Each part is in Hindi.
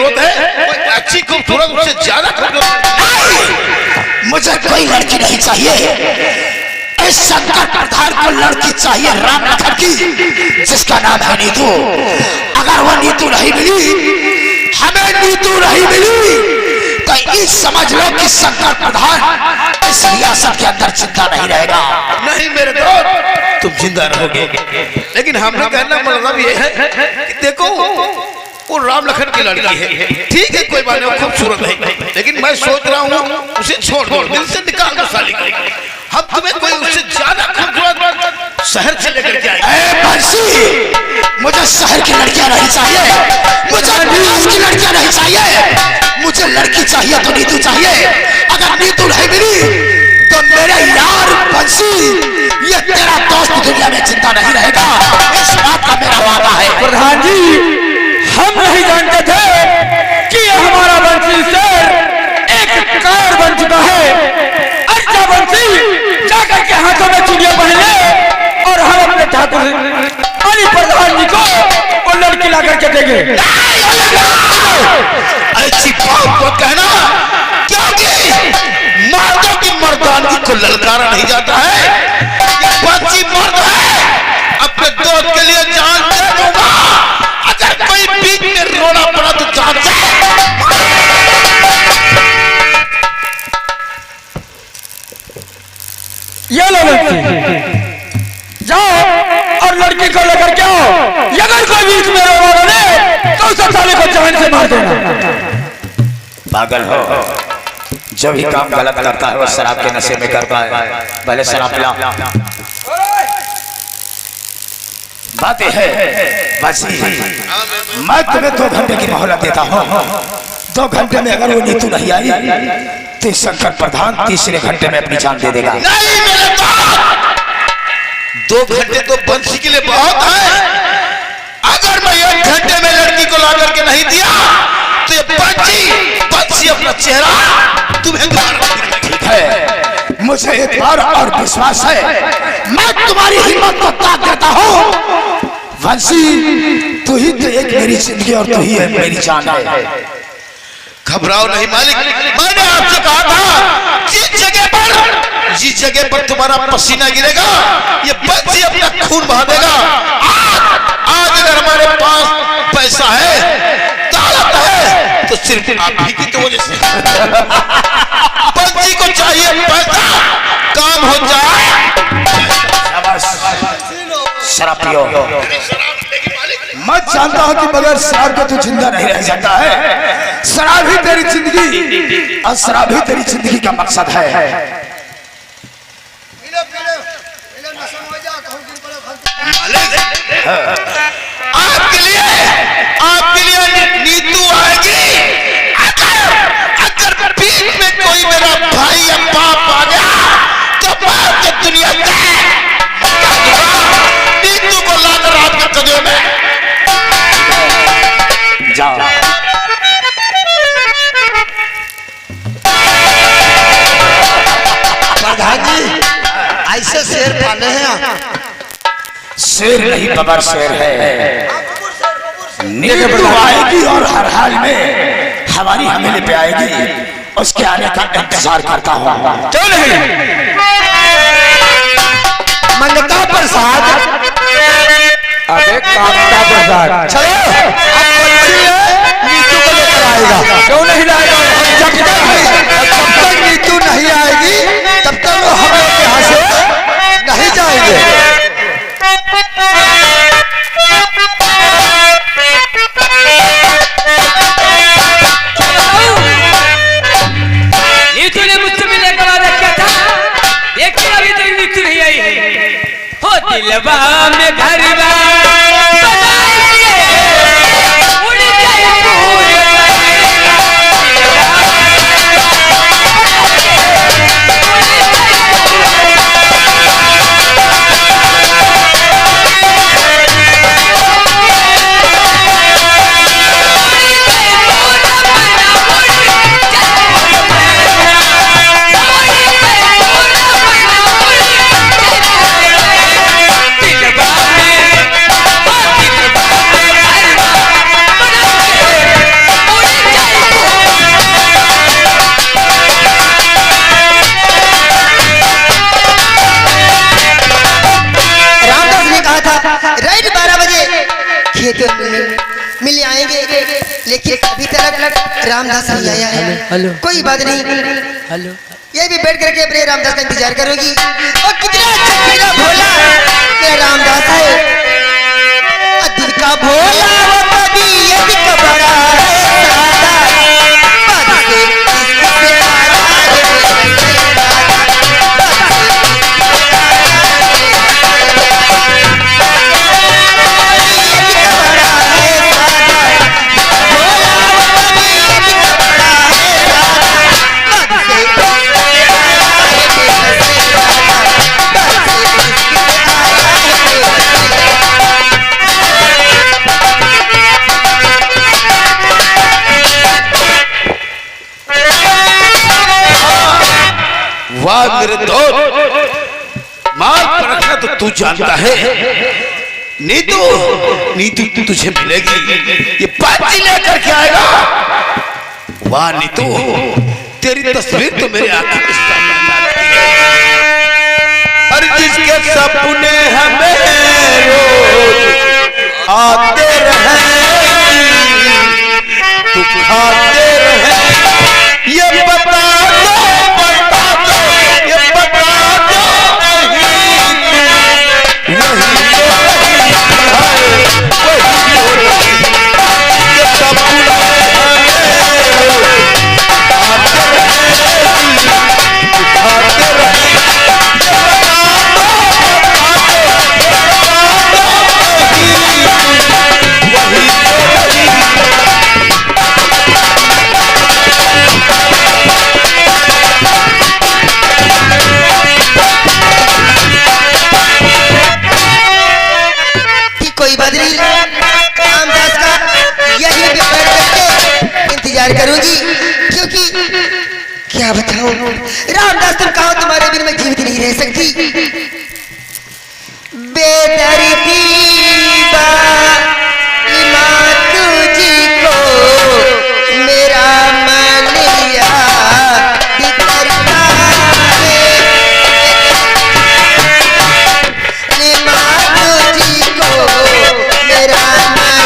जरूरत है, कोई अच्छी खूबसूरत उससे ज्यादा खूबसूरत मुझे कोई लड़की नहीं चाहिए। इस शंकर प्रधान को लड़की चाहिए राम लखन की, जिसका नाम है नीतू। अगर वो नीतू नहीं मिली, हमें नीतू नहीं मिली, तो ये समझ लो कि शंकर प्रधान इस रियासत के अंदर जिंदा नहीं रहेगा। नहीं मेरे दोस्त, तुम जिंदा रहोगे, लेकिन हमने कहना मतलब ये है कि देखो वो राम लखन की लड़की है, ठीक है कोई बात नहीं, खूबसूरत है, लेकिन मैं सोच रहा हूँ उसे छोड़ दो, दिल से निकाल दो साली को। हम तुम्हें कोई उससे ज्यादा खूबसूरत शहर से लेकर के आए। मुझे शहर की लड़कियां नहीं चाहिए, मुझे विलास की लड़कियां नहीं चाहिए, मुझे लड़की चाहिए तो नीतू चाहिए। अगर नीतू नहीं मिली तो मेरे यार बंसी, ये तेरा दोस्त दुनिया में जिंदा नहीं रहेगा, इस बात का मेरा वादा है। प्रधान जी, हम नहीं जानते थे कि हमारा बंसी शेर एक कार बन चुका है। अच्छा बंसी, जाकर के हाथों में चूड़ियां पहन ले और हम अपने ठाकुर अली प्रधान जी को वो लड़की ला करके देंगे। ऐसी बात मत कहना, क्योंकि मर्दों की मर्दानगी को ललकारा नहीं जाता है। बच्ची मर्द है, अपने दोस्त के लिए जान दे दूंगा, अगर कोई बीच में रोना पड़ा तो जान दे। ये लो लड़की, जाओ और लड़की को लेकर के आओ। अगर कोई बीच में रोना लगे तो उस साले को जान से मार देना। पागल हो, जो भी काम गलत करता है वो शराब के नशे में करता है। पहले शराब पिला। बात है बस मैं तुम्हें 2 घंटे की मोहलत देता हूँ। 2 घंटे में अगर वो नीतू नहीं आई तो शंकर प्रधान 3रे घंटे में अपनी जान दे देगा। नहीं मेरे बाप, 2 घंटे तो बंसी के लिए बहुत है। अगर मैं 1 घंटे में लड़की को ला करके नहीं दिया तो ये बंसी अपना चेहरा तुम्हें ठीक है, मुझे एक बार और विश्वास है, मैं तुम्हारी हिम्मत को ताक देता हूँ। वंशी, तू ही तो एक मेरी जिंदगी और तू ही है मेरी जान है। घबराओ नहीं मालिक, मैंने आपसे कहा था जिस जगह पर तुम्हारा पसीना गिरेगा ये बंसी अपना खून बहा देगा। आज अगर हमारे पास पैसा है, ताकत है, तो सिर्फ आप ही की तो वजह से। बंसी को चाहिए पैसा, काम हो जाए। शराब पियो। मैं जानता हूँ कि बगैर शराब के तू जिंदा नहीं रह सकता है। शराब ही तेरी जिंदगी और शराब ही तेरी जिंदगी का मकसद है। आपके लिए नीतू आएगी। अगर बीच में कोई मेरा भाई या बाप आ गया तो मार के दुनिया नीतू को लाकर आपके कदे में जाओ। प्रधान जी, ऐसे शेर पाले हैं? शेर नहीं बबर शेर है। नीतू आएगी और हर हाल में हमारी हवेली पे आएगी, उसके आने का इंतजार करता हूँ। क्यों नहीं? मंगता प्रसाद, अबे कामता प्रसाद, चलो नीतू को लेकर आएगा। क्यों नहीं लाएगा? जब तक नीतू नहीं आएगी तब तक वो हम लोग के यहाँ से नहीं जाएंगे। नीतू ने मुझसे मिलने का वादा किया था, लेकिन अभी तक नीतू नहीं आई। हो दिलवा में घर ये तो मिल आएंगे, लेकिन अभी तक रामदास नहीं आया है। कोई बात नहीं, ये भी बैठ करके अपने रामदास का इंतजार करोगी। और कितना अच्छा मेरा भोला मेरा रामदास है, और दिल का भोला वो कभी ये भी तो बड़ा है सादा, बात से इससे आया वाह मेरे दोस्त, माल परखना तो तू जानता है। नीतू नीतू तुझे मिलेगी, ये पाची लेकर के आएगा। वाह नीतू, तेरी तस्वीर तो मेरे आंखों के सामने आती है। और जिसके सपने हमें रोज आते रहे, तू खाते रहे, ये बता करूंगी, क्योंकि क्या बताऊं रामदास, तुम कहो तुम्हारे बिन मैं जीवित नहीं रह सकती। बेदर्दी तुझी को मेरा मन याद करता है, तुझी को मेरा मन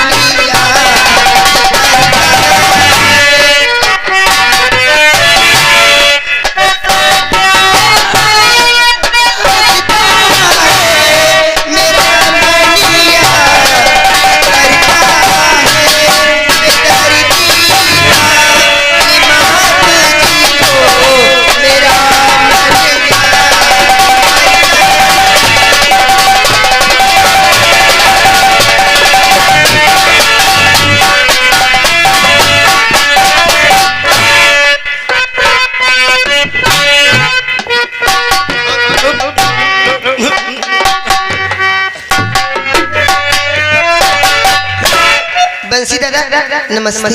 बंसी दादा नमस्ते।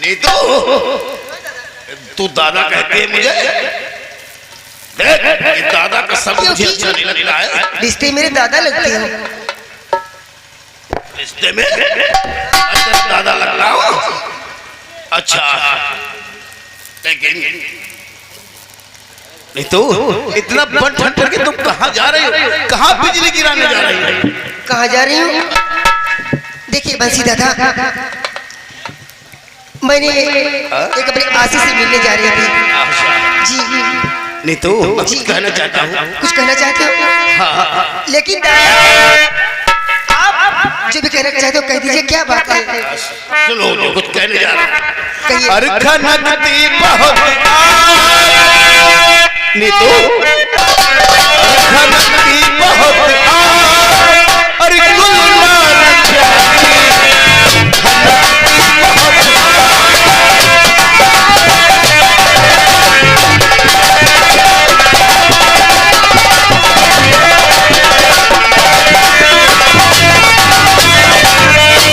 नीतू, तू दादा कहते है मुझे? देख, ये दादा का सब मुझे अच्छा नहीं लगता है। रिश्ते मेरे दादा लगते हो। रिश्ते में दादा लग रहा हो? अच्छा, लेकिन नीतू, इतना बन ठन करके तुम कहाँ जा रही हो? कहाँ बिजली गिराने जा रही हो? कहाँ जा रही हूँ? देखिए बंसी दादा, मैंने एक अपने आशी से मिलने जा रही थी। जी नीतू, कुछ कहना चाहता हूँ। कुछ कहना चाहते हो? हाँ। लेकिन आप जो भी कहना चाहते हो कह दीजिए, क्या बात है? सुनो, जो कुछ कहने जा रहा हूँ। कहिए। अरे खनकती बहुत नीतू, खनकती बहुत अरे गुलनार प्यारी,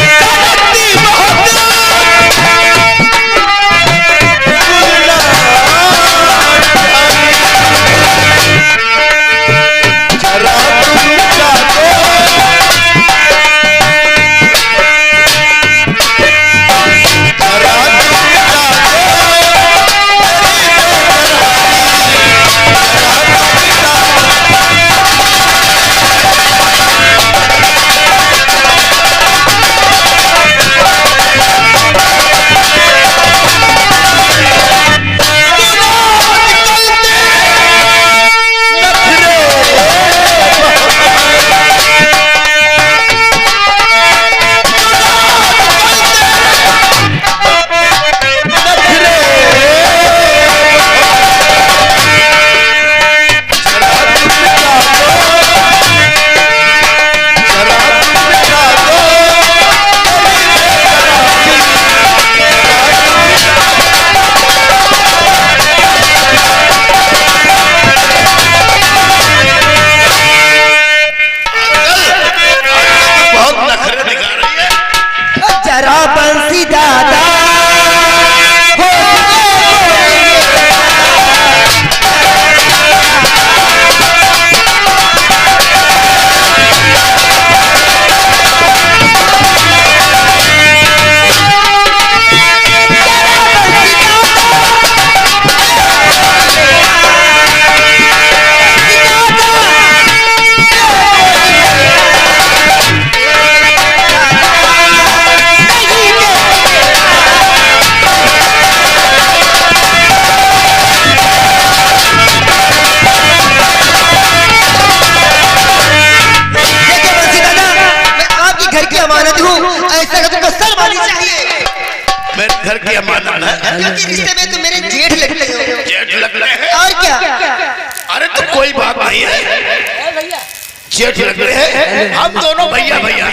खनकती बहुत लड़का के रिश्ते में तो मेरे जेठ लगते हो। जेठ लगते हैं और क्या? अरे तो कोई बात नहीं है, जेठ लग रहे हैं, हम दोनों भैया भैया,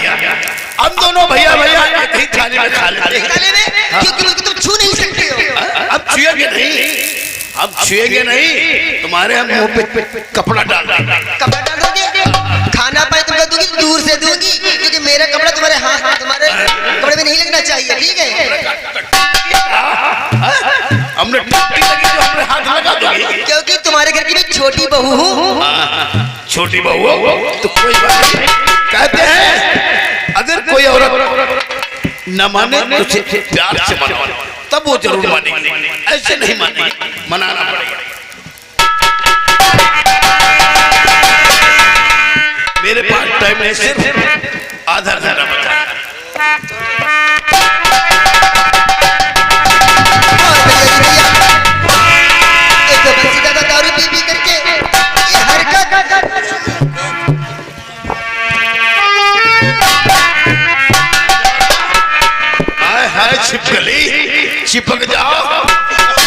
हम दोनों भैया भैया एक ही थाली में खा लेते हैं। थाली में? क्योंकि मुझको तुम छू नहीं सकते हो। अब छुएंगे नहीं, अब छुएंगे नहीं, तुम्हारे हम मुंह पे कपड़ा डाल देंगे। कपड़ा डाल दोगे? खाना पानी तुमको दूंगी, दूर से दूंगी, क्योंकि मेरा कपड़ा तुम्हारे हाथ में, तुम्हारे कपड़े में नहीं लगना चाहिए, ठीक है? हमने टट्टी लगी जो हमने हाथ लगा दोगे, क्योंकि तुम्हारे घर की मैं छोटी बहू हूँ। छोटी बहू हो तो कोई बात नहीं। कहते हैं अगर कोई औरत न माने तो उसे प्यार से मनाओ, तब वो जरूर मानेगी, ऐसे नहीं मानेगी, मनाना पड़ेगा। मेरे पास टाइम है सिर्फ आधा घंटा बचा। एक तो बंसी दादा दारू पी पी करके ये हरकत। हाय हाय छिपकली, चिपक जाओ।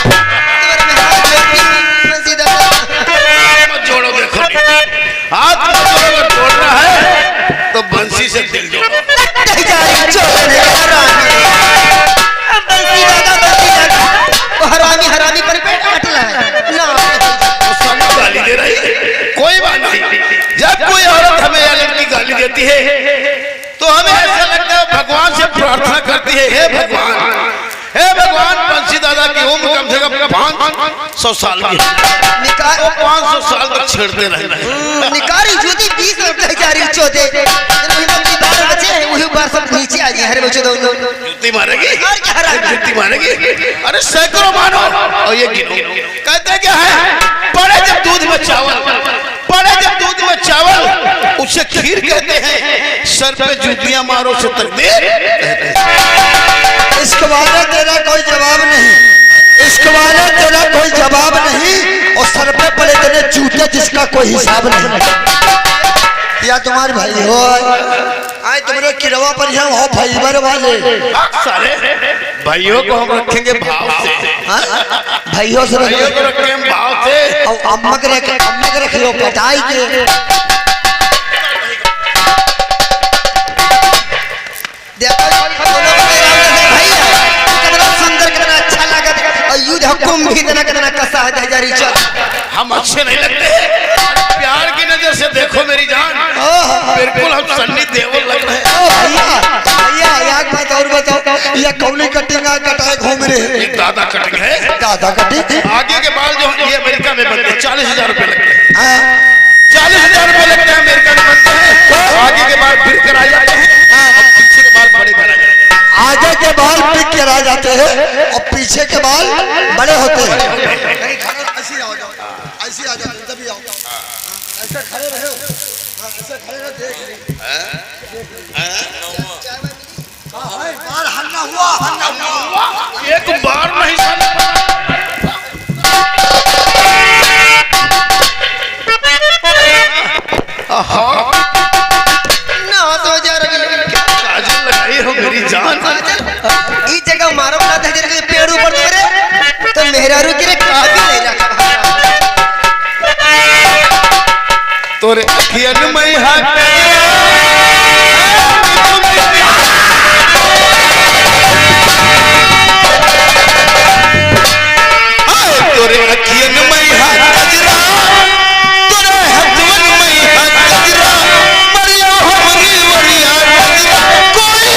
तुम्हारे में हाथ जोड़ती हूँ, बंसी दादा। मत जोड़ो, देखो हाथ मत जोड़ो, जोड़ना है तो बंसी से दिल जोड़ो। नहीं जा रही छोड़ने हरामी। बंसी दादा वो हरामी हरामी पर पेट अटला है ना। वो सब गाली दे रही है, कोई बात नहीं। जब कोई औरत हमें या लड़की गाली देती है तो हमें ऐसा लगता है भगवान से प्रार्थना करती है, हे भगवान, हे भगवान, बंसी दादा की उम्र कम से कम 500 साल की है, निकाल वो 500 साल तक छेड़ते रहे। निकारी जूती 20 रुपए जा रही चौथे। वही बार बचे हैं, वही बार सब नीचे आ गए। हरे बच्चे दोनों जूती मारेगी, और क्या हरामी? जूती मारेगी। अरे सैकड़ों मानो और ये गिनो। कहते क्या है, पड़े जब दूध में चावल, पड़े जब दूध में चावल उसे खीर कहते हैं, सर पे जूतियां मारो से तकदीर। इसके वाले तेरा कोई जवाब नहीं, इसके वाले तेरा कोई जवाब नहीं, और सर पे पड़े तेरे जूते जिसका कोई हिसाब नहीं। या तुम्हारे भाई हो आए तुम्हारे किरवा पर यहाँ हो फाइबर वाले सारे भाइयों को हम रखेंगे भाव से, भाइयों से भाइयों को रखेंगे भाव से। और अम्मक रख लो पटाई के। देखो दोनों भाई कितना सुंदर, कितना अच्छा लगा। और युद्ध हुकुम भी कितना कसा है जा रही चौथ। हम अच्छे नहीं लगते, प्यार की नजर से देखो मेरी जान, बिल्कुल हम सन्नी देओल लग रहे हैं। भैया भैया एक बात और बताओ, ये कौनी कटिंग कटाए घूम रहे हैं? ये दादा कटिंग है, दादा कटिंग। आगे के बाल जो ये अमेरिका में बनते हैं 40,000 रुपए लगते हैं, 40,000 रुपए लगते हैं अमेरिका में बनते हैं। आगे के बाल फिर कराए जाते हैं और पीछे के बाल बड़े कराए जाते हैं। आगे के बाल पिक के रह जाते हैं और पीछे के बाल बड़े होते हैं। ऐसे आ जाओ, तभी आओ, ऐसे खड़े रहे हो, ऐसे खड़े रहो, देख ली। बाल हन्ना हुआ, एक बार नहीं ना तो जा रही काजल लगाई हो मेरी जान। इस जगह मारो बना था जरा पेड़ ऊपर तोरे तो मेरा रुकी रे काफी नहीं रखा। तोरे अखियन में हाथ तोरे अखियन में हाथ गजरा, तोरे हथवन में हाथ गजरा, मरिया हमरी मरिया गजरा, कोई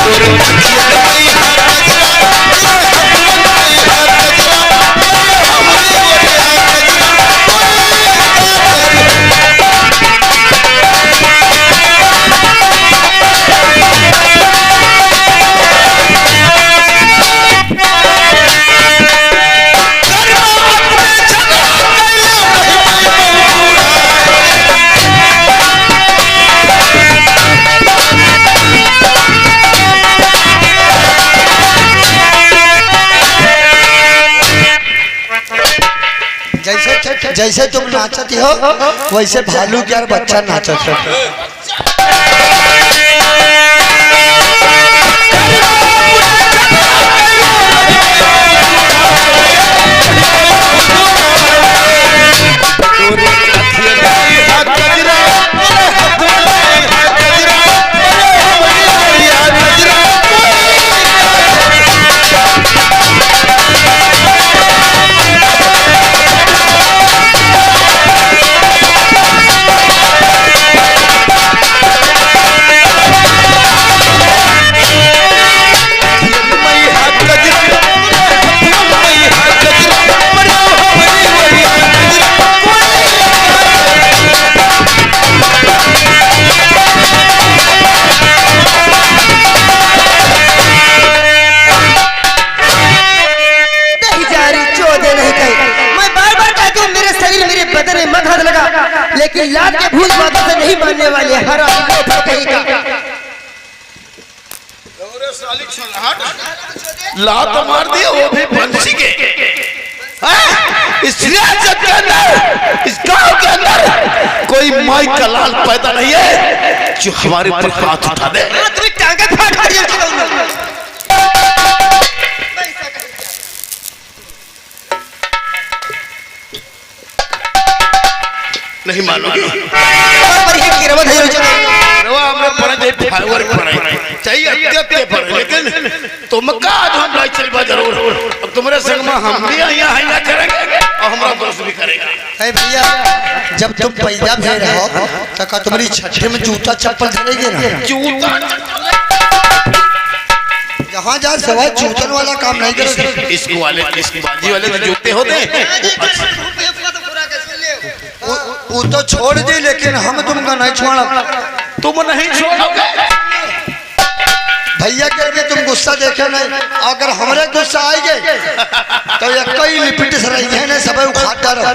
तोरे अखियन में हाथ गजरा, तोरे हथवन में हाथ गजरा, मरिया हमरी मरिया जैसे तुम नाचती हो वैसे भालू के यार बच्चा नाचत हो। लेकिन लात के भूत बातों से नहीं मानने वाले हर आदमी को कहीं का लात मार दिया वो भी बंसी के। इस रियासत के अंदर, इस गांव के अंदर कोई माई का लाल पैदा नहीं है जो हमारे ऊपर हाथ उठा दे। नहीं मानोगे? लेकिन तुम का आज हम नहीं चलबा जरूर। अब तुम्हारे संग में हम भी यहाँ हैला करेंगे और हमारा दोस्त भी करेगा। भैया जब तुम पैदा भे रहो तो का तुम्हारी छठे में जूता चप्पल धरेगे ना? जूता जहाँ जा सवाल जूतन वाला काम नहीं करो। इसको वाले बाजी वाले तो जूते होते हैं। वो तो छोड़ दी लेकिन हम तुमका नहीं छोड़ा। तुम नहीं छोड़ोगे भैया के तुम गुस्सा देखे नहीं। अगर हमारे गुस्सा आएंगे तो ये कई लिपिट से रही है ना सब उखाड़ रहा।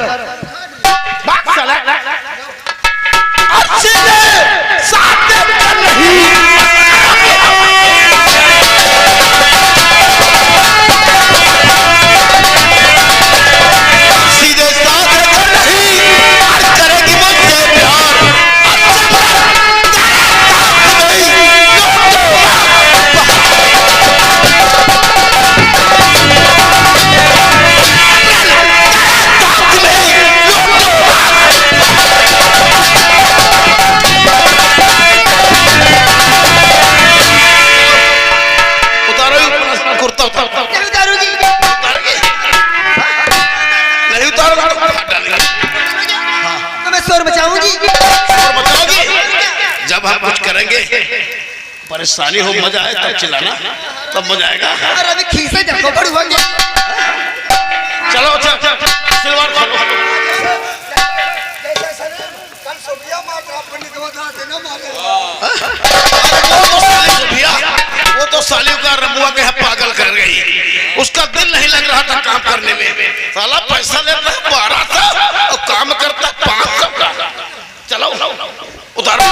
जब हम कुछ करेंगे परेशानी हो मजा आए तब चिल्लाना, तब मजा आएगा। अरे खीसे देखो बड़ी होंगे। चलो सिलवार वो तो सालियों का रमुआ के पागल कर गई। उसका दिल नहीं लग रहा था काम करने में। साला पैसा लेता 12 था और काम करता 500 का। चलो उतारो।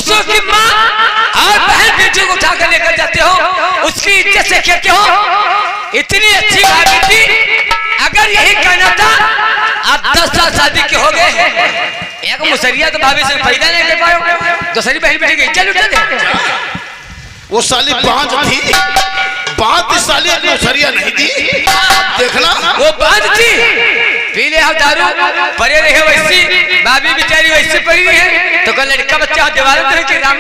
दूसरों की माँ और बहन बेटियों को उठाकर लेकर जाते हो, उसकी इज्जत से कहते हो इतनी अच्छी भाभी थी। अगर यही कहना था आप 10 साल शादी के हो गए, एक मुसरिया तो भाभी से पैदा नहीं कर पाए, दूसरी बहन बेटी की इज्जत लुटा दे। वो साली बांझ थी, बांझ साली मुसरिया नहीं थी। देखना वो बांझ थी, पीले हम दारू परे रहे वैसी, भाभी बेचारी वैसे पड़ी है, तो कल लड़का बच्चा दीवार पे राम